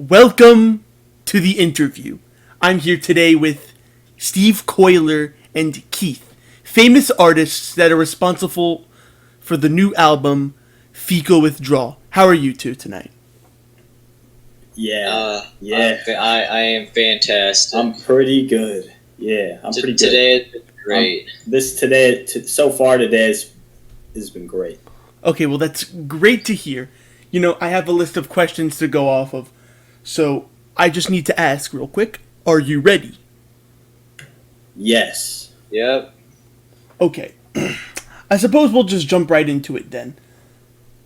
Welcome to the interview. I'm here today with Steve Koiler and Kieth, famous artists that are responsible for the new album, Fecal Withdrawal. How are you two tonight? Yeah. I am fantastic. I'm pretty good. Yeah, I'm pretty good. Today has been great. So far today has been great. Okay, well that's great to hear. You know, I have a list of questions to go off of, so I just need to ask real quick, are you ready? Yes. Yep. Okay. I suppose we'll just jump right into it then.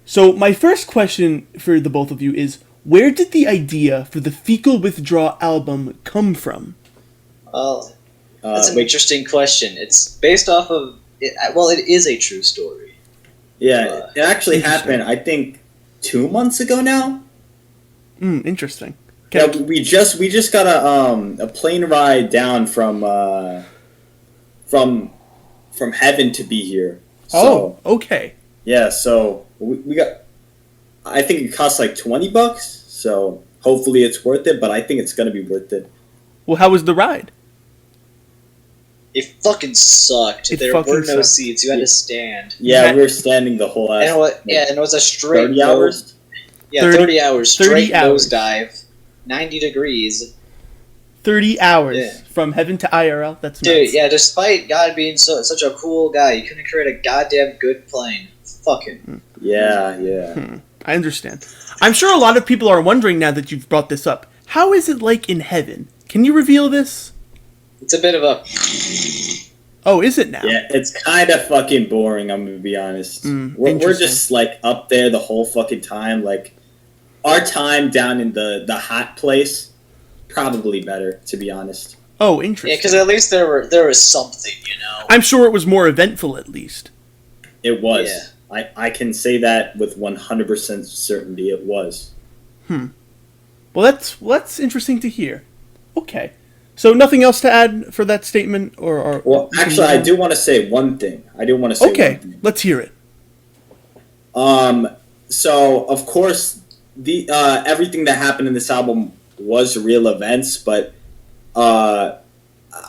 So my first question for the both of you is, where did the idea for the Fecal Withdrawal album come from? Well, that's an interesting question. It's based off of... it is a true story. Yeah, it actually happened, I think, 2 months ago now. Interesting. Yeah, we just got a plane ride down from heaven to be here. So, okay. Yeah, so we got. I think it costs like $20, so hopefully it's worth it. But I think it's gonna be worth it. Well, how was the ride? It fucking sucked. There were no seats. You had to stand. Yeah, we were standing the whole ass. And it was a straight 30 hours. Yeah, 30 hours straight nosedive, 90 degrees. 30 hours from heaven to IRL. That's nuts. Dude, yeah. Despite God being such a cool guy, you couldn't create a goddamn good plane. Fuck him. Yeah. I understand. I'm sure a lot of people are wondering now that you've brought this up. How is it like in heaven? Can you reveal this? It's a bit of a... Oh, is it now? Yeah, it's kind of fucking boring, I'm gonna be honest. We're just, like, up there the whole fucking time. Like, our time down in the hot place, probably better, to be honest. Oh, interesting. Yeah, because at least there was something, you know? I'm sure it was more eventful, at least. It was. Yeah. I can say that with 100% certainty it was. Well, that's interesting to hear. Okay. So nothing else to add for that statement, or well, actually, I do want to say one thing. Okay, let's hear it. So of course, the everything that happened in this album was real events, but I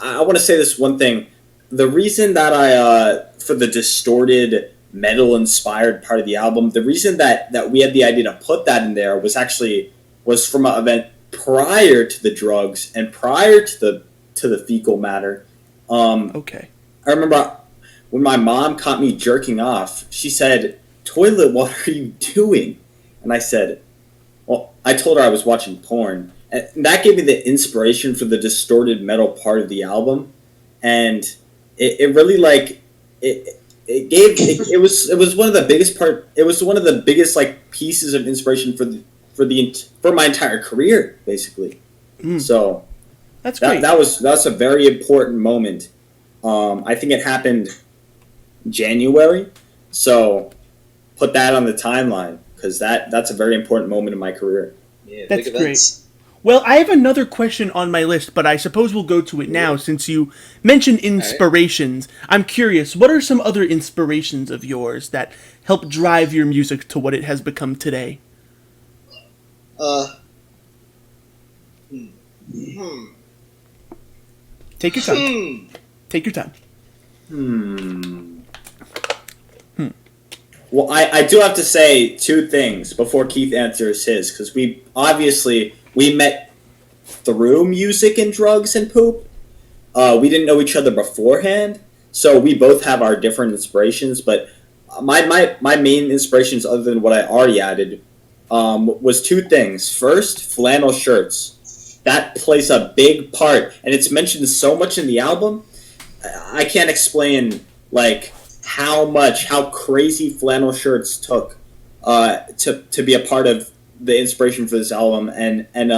want to say this one thing. The reason that for the distorted metal-inspired part of the album, the reason that we had the idea to put that in there was from an event prior to the drugs and prior to the fecal matter. Okay. I remember when my mom caught me jerking off, she said, "Toilet, what are you doing?" And I said, well, I told her I was watching porn. And that gave me the inspiration for the distorted metal part of the album. And it really it was one of the biggest like pieces of inspiration for my entire career, basically. So that's great. That's a very important moment. I think it happened January, so put that on the timeline because that's a very important moment in my career. Yeah, that's great. Well, I have another question on my list, but I suppose we'll go to it now since you mentioned inspirations. Right. I'm curious, what are some other inspirations of yours that help drive your music to what it has become today? Take your time. Take your time. Well, I do have to say two things before Kieth answers his, because we met through music and drugs and poop. We didn't know each other beforehand, so we both have our different inspirations. But my main inspirations, other than what I already added, was two things. First, flannel shirts. That plays a big part, and it's mentioned so much in the album. I can't explain like how crazy flannel shirts took to be a part of the inspiration for this album, and then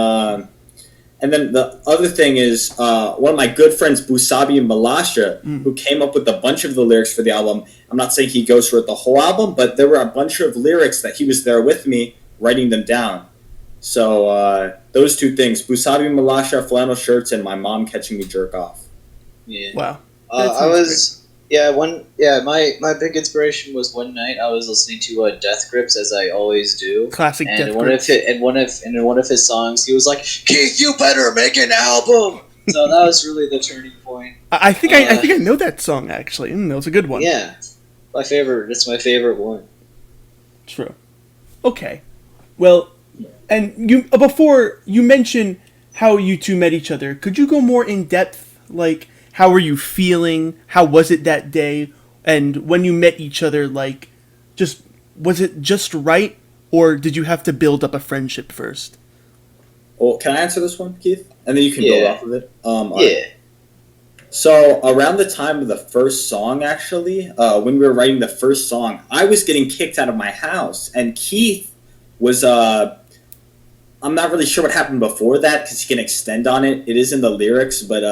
the other thing is one of my good friends, Busabi Malasha, who came up with a bunch of the lyrics for the album. I'm not saying he goes through the whole album, but there were a bunch of lyrics that he was there with me writing them down. So those two things, Busabi Malasha, flannel shirts, and my mom catching me jerk off. Yeah. Wow. I was My big inspiration was one night I was listening to Death Grips, as I always do. Classic and Death one Grips. of in one of his songs, he was like, "Keith, you better make an album." So that was really the turning point. I think I know that song actually. That was a good one. Yeah, my favorite. It's my favorite one. True. Okay. Well, and you before you mentioned how you two met each other. Could you go more in depth? Like, how were you feeling? How was it that day? And when you met each other, like, was it just right, or did you have to build up a friendship first? Well, can I answer this one, Keith? And then you can build off of it. Yeah. So around the time of the first song, actually, when we were writing the first song, I was getting kicked out of my house, and Keith was. I'm not really sure what happened before that because he can extend on it. It is in the lyrics, but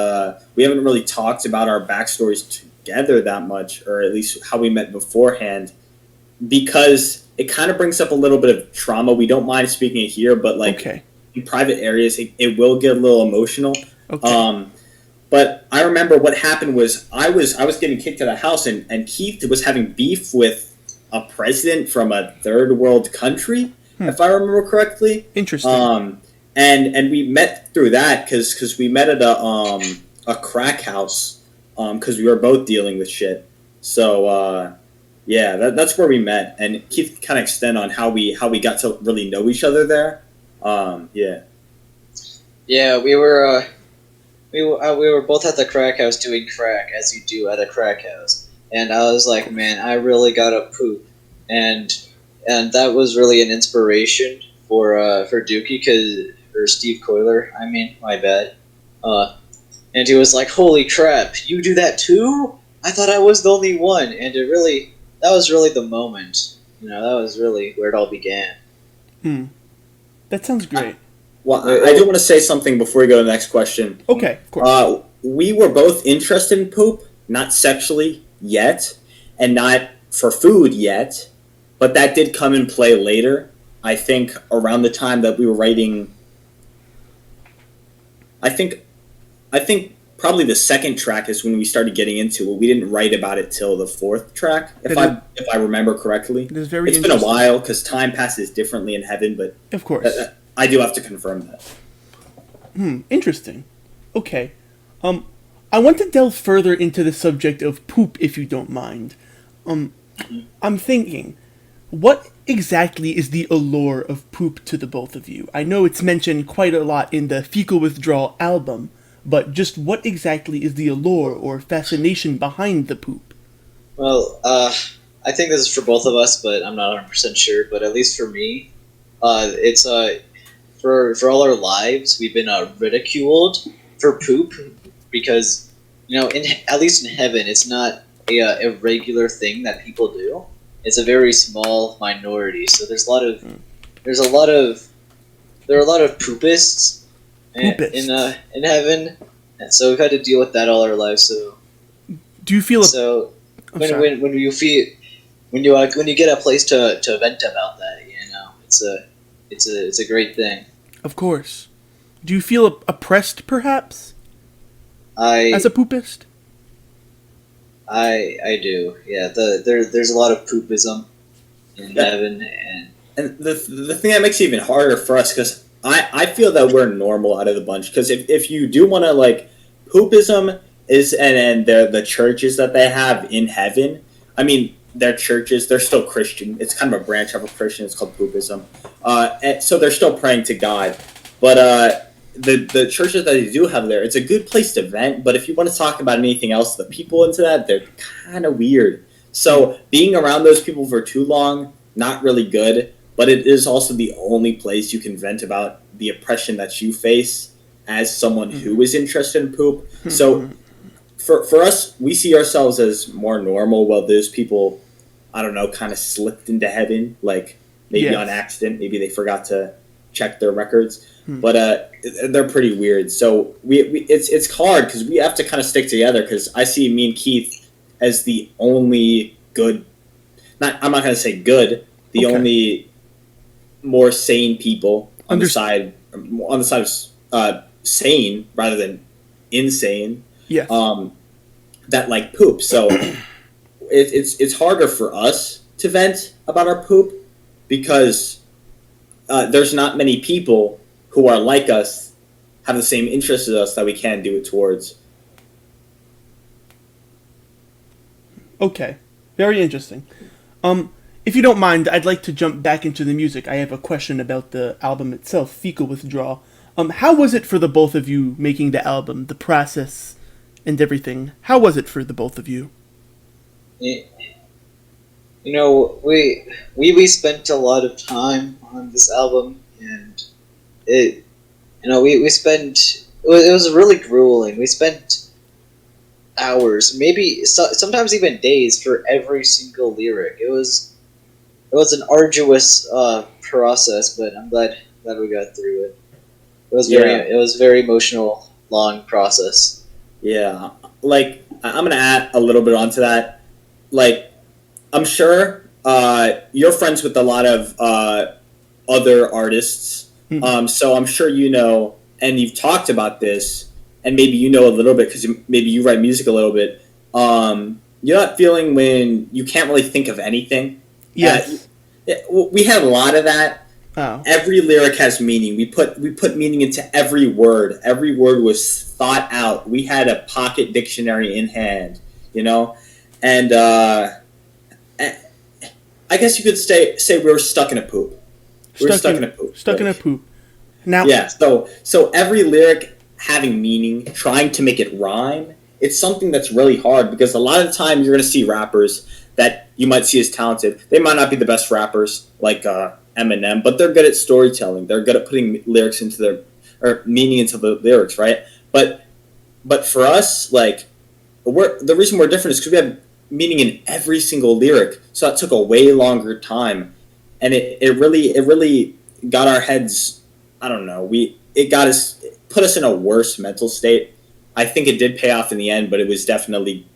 we haven't really talked about our backstories together that much, or at least how we met beforehand, because it kind of brings up a little bit of trauma. We don't mind speaking it here, but in private areas, it will get a little emotional. Okay. But I remember what happened was I was getting kicked out of the house, and Keith was having beef with a president from a third world country, if I remember correctly. Interesting. And we met through that because we met at a crack house because we were both dealing with shit. So that's where we met, and Keith kind of extend on how we got to really know each other there. Yeah, we were both at the crack house doing crack, as you do at a crack house. And I was like, man, I really gotta poop. And that was really an inspiration for Dookie, or Steve Koiler, I mean, my bad. And he was like, holy crap, you do that too? I thought I was the only one. And that was really the moment. That was really where it all began. That sounds great. Well, I do want to say something before we go to the next question. Okay, of course. We were both interested in poop, not sexually yet, and not for food yet, but that did come in play later. I think around the time that we were writing, I think probably the second track is when we started getting into it. We didn't write about it till the fourth track, if I remember correctly. It's been a while because time passes differently in heaven, but of course. I do have to confirm that. Interesting. Okay. I want to delve further into the subject of poop, if you don't mind. I'm thinking, what exactly is the allure of poop to the both of you? I know it's mentioned quite a lot in the Fecal Withdrawal album, but just what exactly is the allure or fascination behind the poop? Well, I think this is for both of us, but I'm not 100% sure. But at least for me, it's for all our lives, we've been ridiculed for poop because, at least in heaven, it's not a regular thing that people do. It's a very small minority. So there are a lot of poopists in heaven, and so we've had to deal with that all our lives. So do you feel when you get a place to vent about that, it's a great thing. Of course. Do you feel oppressed, perhaps? As a poopist? I do. Yeah. There's a lot of poopism in heaven, and the thing that makes it even harder for us, because I feel that we're normal out of the bunch. Because if you do want to, like, poopism is and the churches that they have in heaven. I mean, their churches, they're still Christian. It's kind of a branch of a Christian. It's called poopism. And so they're still praying to God. But the churches that they do have there, it's a good place to vent. But if you want to talk about anything else, the people into that, they're kind of weird. So being around those people for too long, not really good. But it is also the only place you can vent about the oppression that you face as someone who is interested in poop. So for us, we see ourselves as more normal, while those people, I don't know, kind of slipped into heaven, like maybe on accident. Maybe they forgot to check their records. But they're pretty weird. So it's hard because we have to kind of stick together, because I see me and Keith as the only good, I'm not going to say good, the only more sane people on the side of sane rather than insane. Yeah. That like poop. So it's harder for us to vent about our poop because there's not many people who are like us, have the same interests as us that we can do it towards. Okay, very interesting. If you don't mind, I'd like to jump back into the music. I have a question about the album itself, Fecal Withdrawal. How was it for the both of you making the album, the process and everything? How was it for the both of you? You know, we spent a lot of time on this album, and we spent, it was really grueling. We spent hours, maybe sometimes even days for every single lyric. It was an arduous process, but I'm glad we got through it. It was very emotional, long process. Yeah, like I'm gonna add a little bit onto that. Like, I'm sure you're friends with a lot of other artists, so I'm sure you know, and you've talked about this, and maybe you know a little bit because maybe you write music a little bit. You're not feeling when you can't really think of anything. Yes. We had a lot of that. Oh. Every lyric has meaning. We put meaning into every word. Every word was thought out. We had a pocket dictionary in hand, and I guess you could say we were stuck in a poop. Stuck in a poop. Now. Yeah. So every lyric having meaning, trying to make it rhyme. It's something that's really hard because a lot of the time you're going to see rappers that you might see as talented. They might not be the best rappers like Eminem, but they're good at storytelling. They're good at putting lyrics meaning into the lyrics, right? But for us, like, the reason we're different is because we have meaning in every single lyric. So that took a way longer time, and it really got our heads. I don't know. It put us in a worse mental state. I think it did pay off in the end, but it was definitely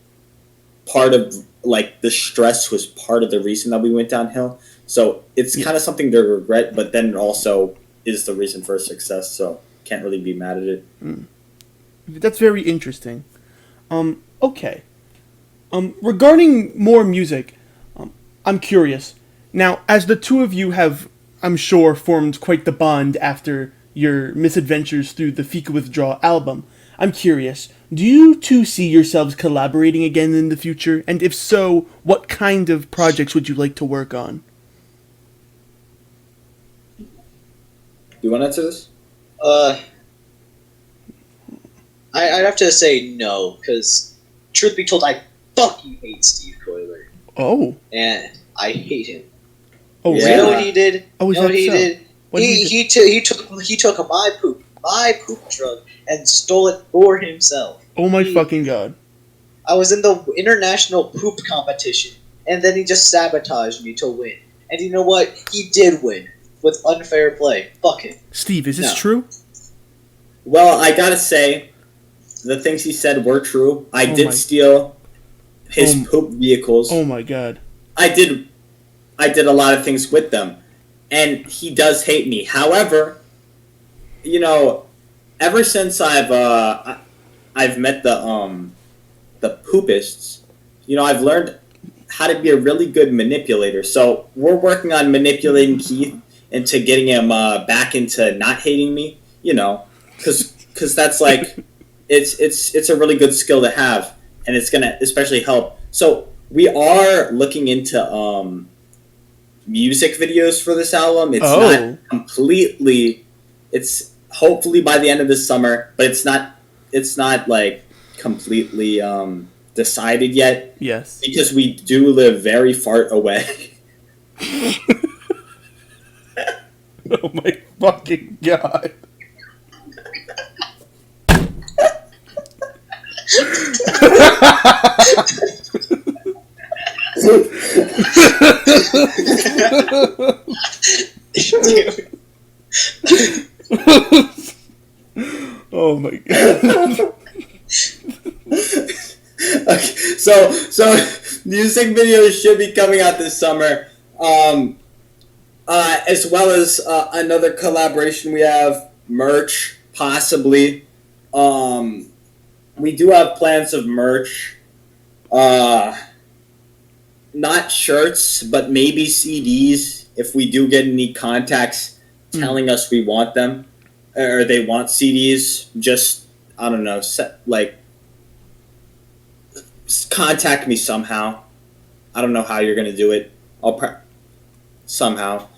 part of, like, the stress was part of the reason that we went downhill. So it's kind of something to regret, but then it also is the reason for success. So can't really be mad at it. That's very interesting. Okay. Regarding more music, I'm curious. Now, as the two of you have, I'm sure, formed quite the bond after your misadventures through the Fecal Withdrawal album, I'm curious, do you two see yourselves collaborating again in the future? And if so, what kind of projects would you like to work on? Do you want to answer this? I'd have to say no, because truth be told, I fucking hate Steve Koiler. Oh. And I hate him. Oh, You really? know what he did? Oh, is you know that what he so? did? What did He took my poop drug, and stole it for himself. Oh my fucking god. I was in the international poop competition, and then he just sabotaged me to win. And you know what? He did win with unfair play. Fuck him. Steve, is this No. true? Well, I gotta say, the things he said were true. I did steal his poop vehicles. Oh my god. I did a lot of things with them, and he does hate me. However, ever since I've met the poopists, I've learned how to be a really good manipulator. So we're working on manipulating Kieth into getting him back into not hating me. Because that's like it's a really good skill to have, and it's gonna especially help. So we are looking into music videos for this album. It's not completely. It's hopefully by the end of this summer, but it's not like completely decided yet. Yes. Because we do live very far away. Oh my fucking god. Oh my god. Okay, so music videos should be coming out this summer, as well as another collaboration. We have merch, possibly. We do have plans of merch. not shirts, but maybe CDs if we do get any contacts telling us we want them or they want CDs. Just I don't know, contact me somehow. I don't know how you're gonna do it. Somehow,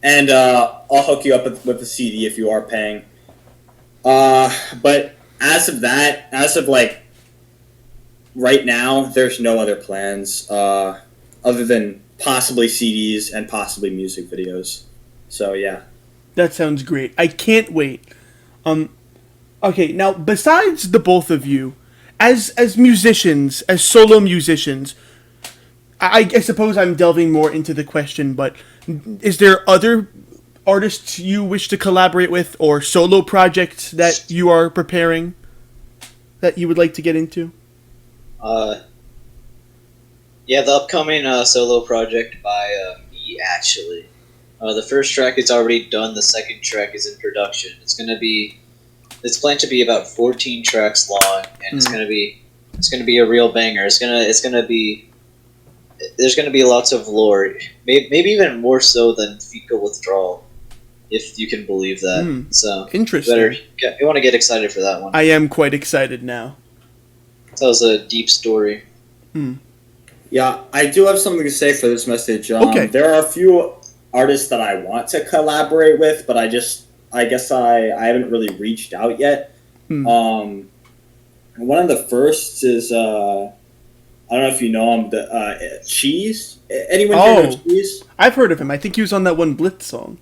and I'll hook you up with a CD if you are paying. But as of like right now, there's no other plans other than possibly CDs and possibly music videos. So yeah, That sounds great. I can't wait. Okay, now besides the both of you, as musicians, as solo musicians, I suppose I'm delving more into the question, but is there other artists you wish to collaborate with or solo projects that you are preparing that you would like to get into? Yeah, the upcoming solo project by me, actually. The first track is already done. The second track is in production. It's planned to be about 14 tracks long, and it's gonna be a real banger. There's gonna be lots of lore, maybe even more so than Fecal Withdrawal, if you can believe that. So Interesting. You want to get excited for that one. I am quite excited now. That was a deep story. yeah, I do have something to say for this message. Okay. There are a few artists that I want to collaborate with, but I guess I haven't really reached out yet. One of the first is I don't know if you know him, the Cheese. Anyone here know Cheese? I've heard of him. I think he was on that one Blitz song.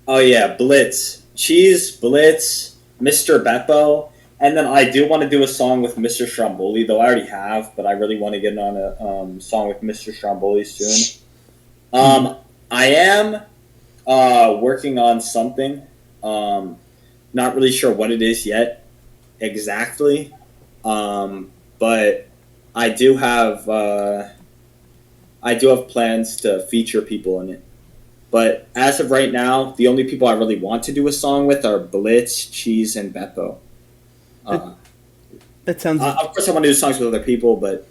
Oh yeah, Blitz. Cheese, Blitz, Mr. Beppo. And then I do want to do a song with Mr. Stromboli, though I already have, but I really want to get on a song with Mr. Stromboli soon. I am working on something. Not really sure what it is yet exactly. But I do have plans to feature people in it. But as of right now, the only people I really want to do a song with are Blitz, Cheese, and Beppo. That sounds. Of course, I want to do songs with other people, but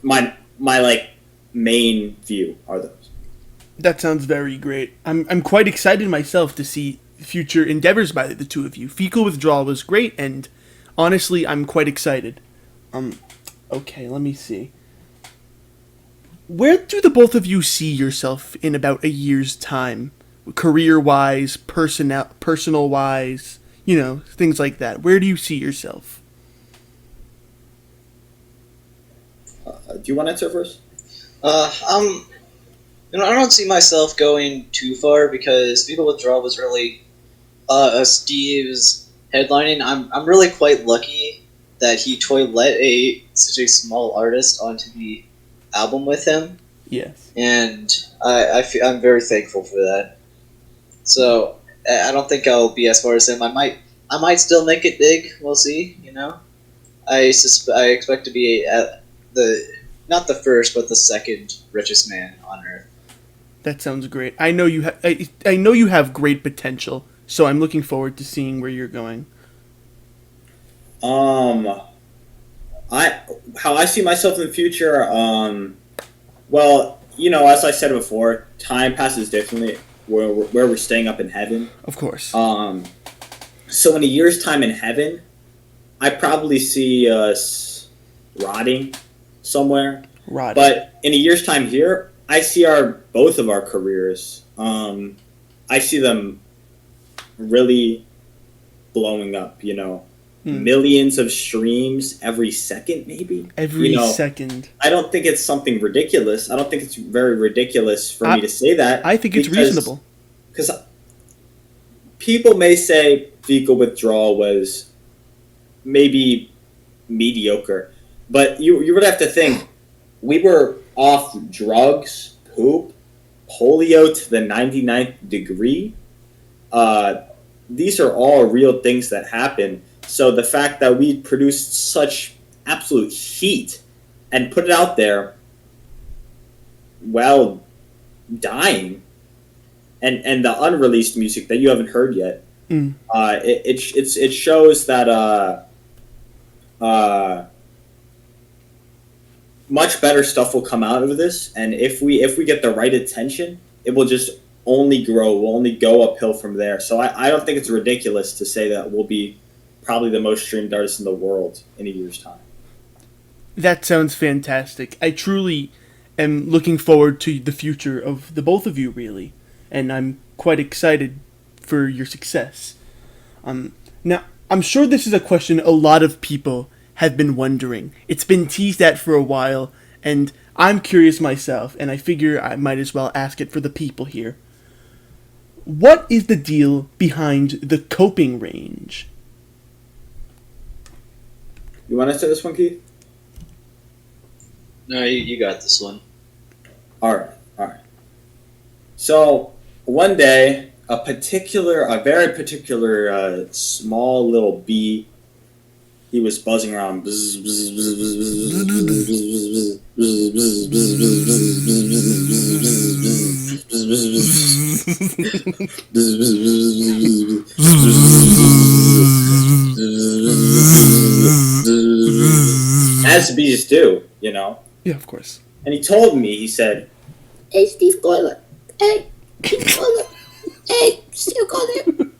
my like main few are those. That sounds very great. I'm quite excited myself to see future endeavors by the two of you. Fecal Withdrawal was great, and honestly, I'm quite excited. Okay, let me see. Where do the both of you see yourself in about a year's time? Career-wise, personal-wise, things like that. Where do you see yourself? Do you want to answer first? I don't see myself going too far because Fecal Withdrawal was really Steve's headlining. I'm really quite lucky that he let such a small artist onto the album with him. Yes. And I'm very thankful for that. So I don't think I'll be as far as him. I might still make it big. We'll see. I expect to be at not the first, but the second richest man on earth. That sounds great. I know you have great potential, so I'm looking forward to seeing where you're going. How I see myself in the future, well, as I said before, time passes differently where we're staying up in heaven. Of course. So in a year's time in heaven, I probably see us rotting somewhere. But in a year's time here, I see both of our careers. I see them really blowing up, millions of streams every second, maybe. Every second. I don't think it's something ridiculous. I don't think it's very ridiculous for me to say that. I think it's reasonable. Because people may say Fecal Withdrawal was maybe mediocre, but you would have to think we were off drugs, poop, polio to the 99th degree. These are all real things that happen. So the fact that we produced such absolute heat and put it out there while dying, and the unreleased music that you haven't heard yet, it shows that much better stuff will come out of this, and if we get the right attention, it will just only grow. We'll only go uphill from there. So I don't think it's ridiculous to say that we'll be probably the most streamed artist in the world in a year's time. That sounds fantastic. I truly am looking forward to the future of the both of you, really, and I'm quite excited for your success. Now, I'm sure this is a question a lot of people have been wondering. It's been teased at for a while, and I'm curious myself, and I figure I might as well ask it for the people here. What is the deal behind the coping range? You want to say this one, Keith? No, you got this one. All right. So one day, a very particular small little bee, he was buzzing around. As bees do, you know. Yeah, of course. And he told me, he said, "Hey, Steve Koiler. Hey, Steve Koiler. Hey, Steve Koiler.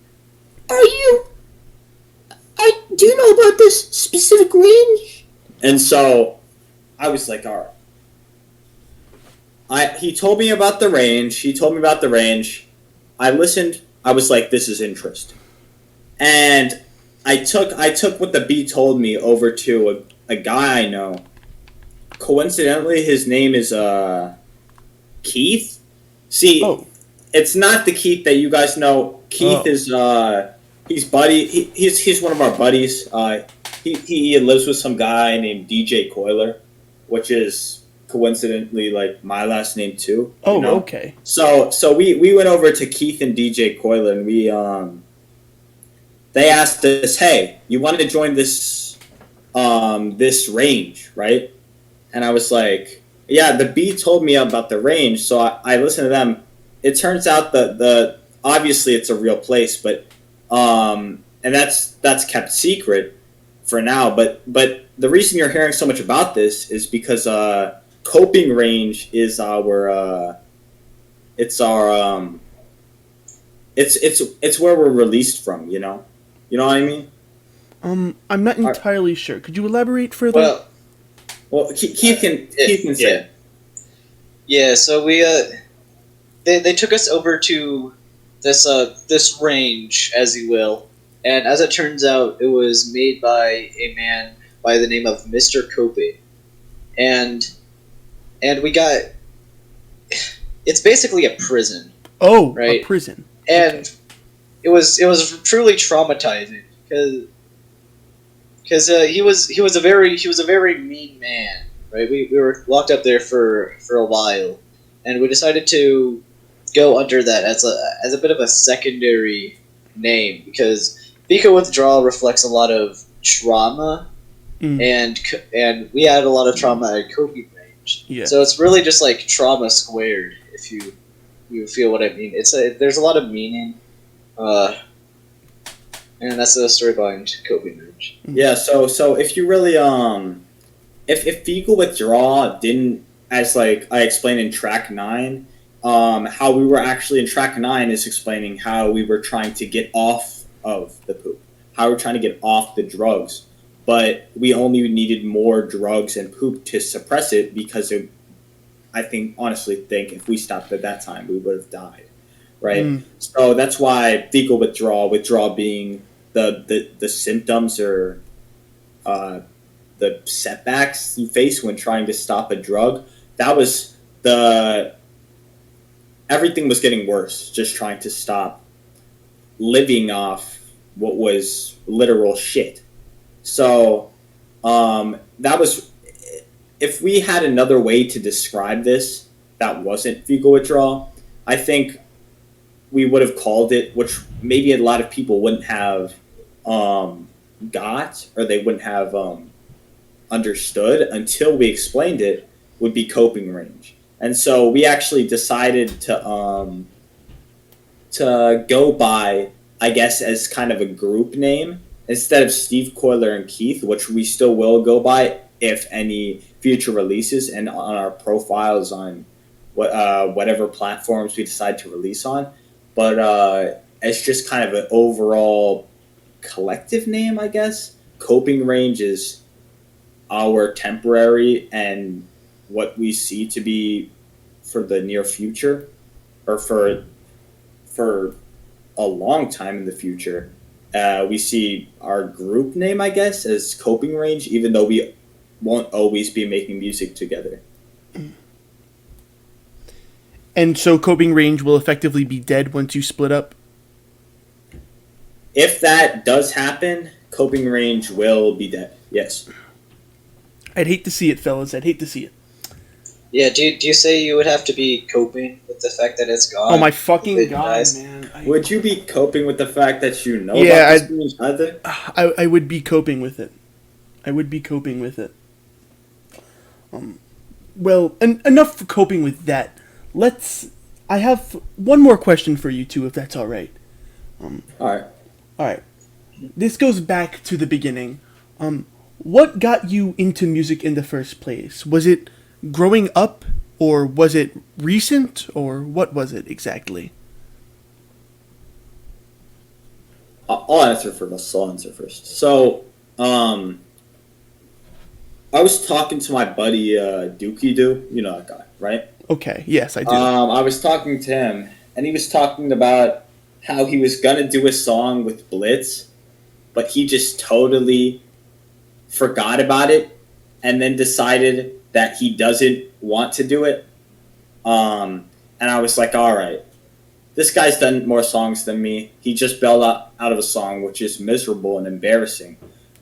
Do you know about this specific range?" And so I was like, all right. He told me about the range. I listened. I was like, this is interesting. And I took what the bee told me over to a guy I know. Coincidentally, his name is Kieth. See, It's not the Keith that you guys know. Keith is he's one of our buddies. He lives with some guy named DJ Koiler, which is coincidentally like my last name too. Oh, you know? Okay. So we went over to Keith and DJ Koiler, and they asked us, "Hey, you want to join this range, right?" And I was like, "Yeah." The bee told me about the range, so I listened to them. It turns out that obviously it's a real place, but and that's kept secret for now. But the reason you're hearing so much about this is because coping range is it's where we're released from. You know what I mean? I'm not entirely sure. Could you elaborate further? Well, Keith can say it. Yeah. So we they took us over to this range, as you will, and as it turns out, it was made by a man by the name of Mr. Coping, and we got it's basically a prison. Oh, right? A prison. And it was truly traumatizing because he was a very mean man, right? We were locked up there for a while, and we decided to go under that as a bit of a secondary name because Fecal Withdrawal reflects a lot of trauma, and we had a lot of trauma at coping range. Yeah. So it's really just like trauma squared, if you feel what I mean. There's a lot of meaning, and that's the story behind coping range. Yeah. So if you really if Fecal Withdrawal didn't, as like I explained in track 9. How we were actually in track 9 is explaining how we were trying to get off of the poop, how we're trying to get off the drugs, but we only needed more drugs and poop to suppress it because I honestly think if we stopped at that time, we would have died, right? So that's why fecal withdrawal being the symptoms or the setbacks you face when trying to stop a drug. That was everything was getting worse, just trying to stop living off what was literal shit. So that was, if we had another way to describe this that wasn't fecal withdrawal, I think we would have called it, which maybe a lot of people wouldn't have got, or they wouldn't have understood until we explained it, would be coping range. And so we actually decided to go by, I guess, as kind of a group name instead of Steve, Koiler, and Keith, which we still will go by if any future releases and on our profiles on whatever platforms we decide to release on. But it's just kind of an overall collective name, I guess. Coping range is our temporary and what we see to be for the near future, or for a long time in the future. We see our group name, I guess, as Coping Range, even though we won't always be making music together. And so Coping Range will effectively be dead once you split up? If that does happen, Coping Range will be dead, yes. I'd hate to see it, fellas. I'd hate to see it. Yeah, do you say you would have to be coping with the fact that it's gone? Oh my fucking It god, dies? man. Would you be coping with the fact that you know Yeah, about this either? I would be coping with it. I would be coping with it. Well, enough for coping with that. I have one more question for you two, if that's all right. Alright. All right. This goes back to the beginning. What got you into music in the first place? Was it growing up, or was it recent, or what was it exactly? I'll answer first. So, I was talking to my buddy Dookie Doo. You know that guy, right? Okay, yes, I do. I was talking to him, and he was talking about how he was gonna do a song with Blitz, but he just totally forgot about it, and then decided that he doesn't want to do it. And I was like, all right, this guy's done more songs than me. He just bailed out of a song, which is miserable and embarrassing.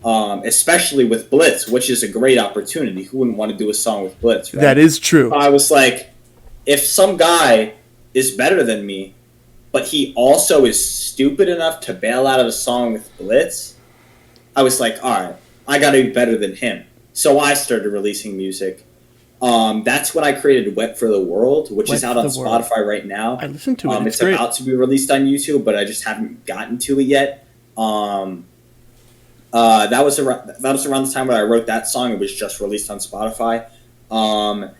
Especially with Blitz, which is a great opportunity. Who wouldn't want to do a song with Blitz, right? That is true. I was like, if some guy is better than me, but he also is stupid enough to bail out of a song with Blitz, I was like, all right, I gotta be better than him. So I started releasing music. That's when I created Wet for the World, which is out on Spotify right now. I listened to it. It's great. about to be released on YouTube, but I just haven't gotten to it yet. That was around the time when I wrote that song. It was just released on Spotify. And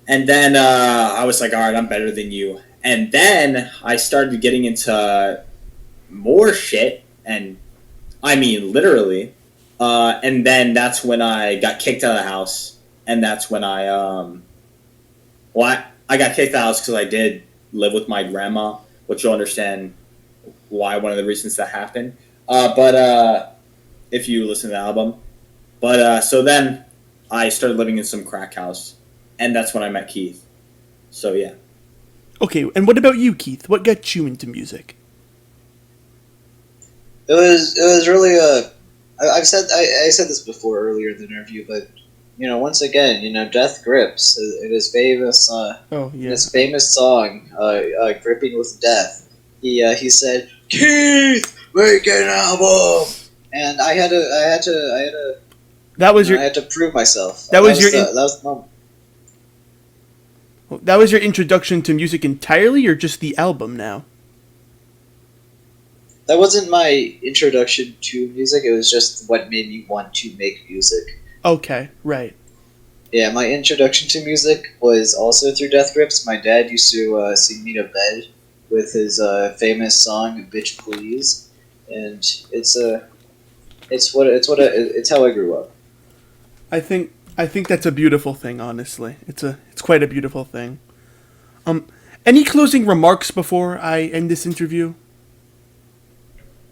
then I was like, all right, I'm better than you. And then I started getting into more shit, and I mean literally. And then that's when I got kicked out of the house, and that's when I got kicked out of the house because I did live with my grandma, which you'll understand why one of the reasons that happened. But if you listen to the album, so then I started living in some crack house, and that's when I met Keith. So yeah. Okay, and what about you, Keith? What got you into music? It was really I said this before earlier in the interview, but once again, Death Grips, his famous his famous song, "Gripping with Death." He said, "Keith, make an album," and I had to. That was I had to prove myself. That was the moment. That was your introduction to music entirely, or just the album now? That wasn't my introduction to music. It was just what made me want to make music. Okay, right. Yeah, my introduction to music was also through Death Grips. My dad used to sing me to bed with his famous song "Bitch Please," and it's how I grew up. I think that's a beautiful thing. Honestly, it's quite a beautiful thing. Any closing remarks before I end this interview?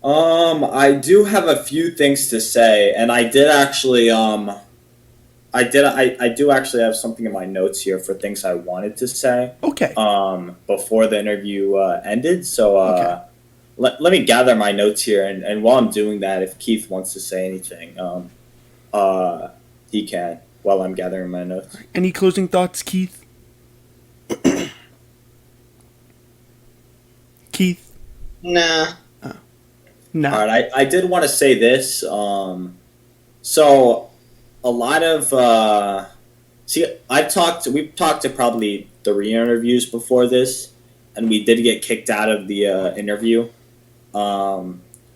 I do have a few things to say, and I did actually I do actually have something in my notes here for things I wanted to say. Okay. Before the interview ended, so Okay. let me gather my notes here, and while I'm doing that, if Keith wants to say anything, he can while I'm gathering my notes. Any closing thoughts, Keith? Keith? Nah. No. All right, I did want to say this. So a lot of we've talked to probably 3 interviews before this, and we did get kicked out of the interview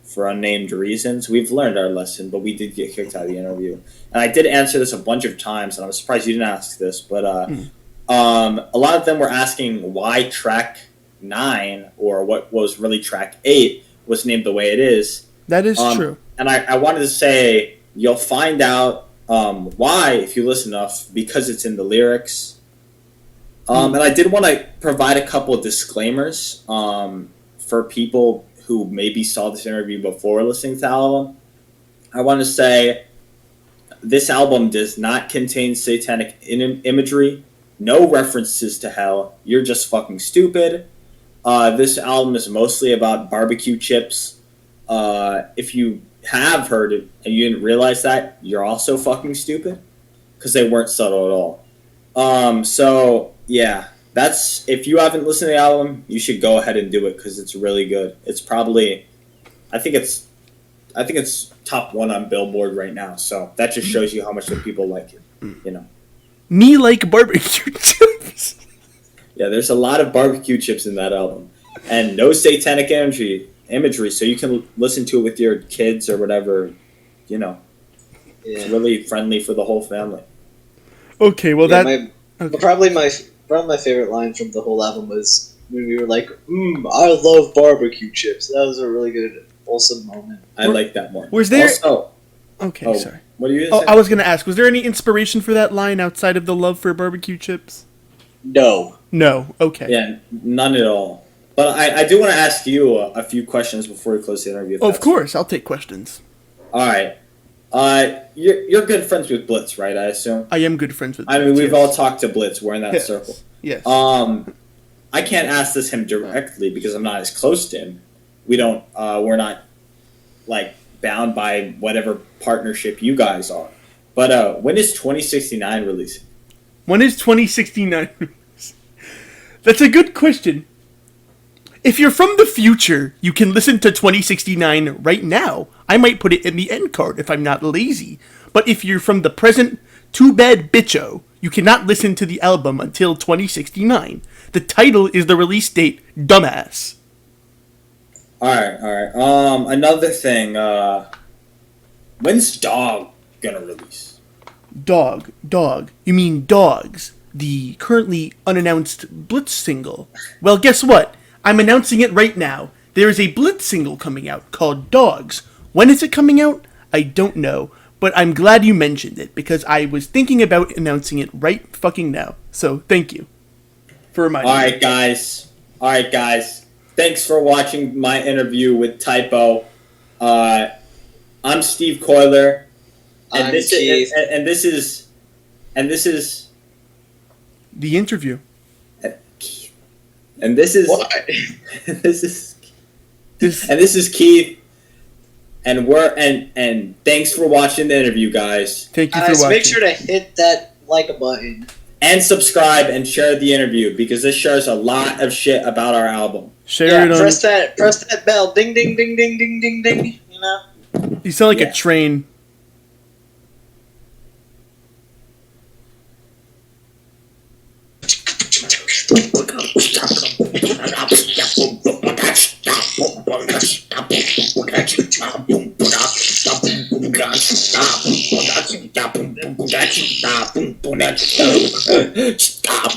for unnamed reasons. We've learned our lesson, but we did get kicked out of the interview. And I did answer this a bunch of times, and I'm surprised you didn't ask this, but a lot of them were asking why track 9, or what was really track 8, was named the way it is. That is true. And I wanted to say, you'll find out why if you listen enough, because it's in the lyrics. And I did want to provide a couple of disclaimers for people who maybe saw this interview before listening to the album. I want to say this album does not contain satanic imagery, no references to hell. You're just fucking stupid. This album is mostly about barbecue chips. If you have heard it and you didn't realize that, you're also fucking stupid, because they weren't subtle at all. So yeah, that's, if you haven't listened to the album, you should go ahead and do it, because it's really good. It's probably, I think it's top 1 on Billboard right now. So that just shows you how much the people like it. You know, Me like barbecue chips. yeah, there's a lot of barbecue chips in that album, and no satanic imagery, so you can listen to it with your kids or whatever. You know, it's really friendly for the whole family. Okay, well okay. Probably my favorite line from the whole album was when we were like, I love barbecue chips. That was a really good, wholesome moment. I like that more. Was there... Also, okay, sorry. What are you gonna say? I was going to ask, was there any inspiration for that line outside of the love for barbecue chips? No. No, okay. Yeah, none at all. But I do want to ask you a few questions before we close the interview. Of course, I'll take questions. All right. You're good friends with Blitz, right? I assume. I am good friends with Blitz. I mean, we've all talked to Blitz. We're in that circle. Yes. I can't ask this him directly because I'm not as close to him. We're not like bound by whatever partnership you guys are. But when is 2069 releasing? When is 2069 releasing? That's a good question. If you're from the future, you can listen to 2069 right now. I might put it in the end card if I'm not lazy. But if you're from the present, too bad bitcho. You cannot listen to the album until 2069. The title is the release date, dumbass. Alright. Another thing, when's Dog gonna release? Dog. You mean Dogs, the currently unannounced Blitz single. Well, guess what? I'm announcing it right now. There is a Blitz single coming out called Dogs. When is it coming out? I don't know, but I'm glad you mentioned it, because I was thinking about announcing it right fucking now. So, thank you for reminding me. Alright, guys. Thanks for watching my interview with Typo. I'm Steve Koiler. And this is the interview. And this is What? this is Kieth. And thanks for watching the interview, guys. Thank you for Guys, watching. make sure to hit that like button. And subscribe and share the interview, because this shares a lot of shit about our album. Share it on. Press that bell. Ding ding ding ding ding ding ding. You know? You sound like a train. Stop.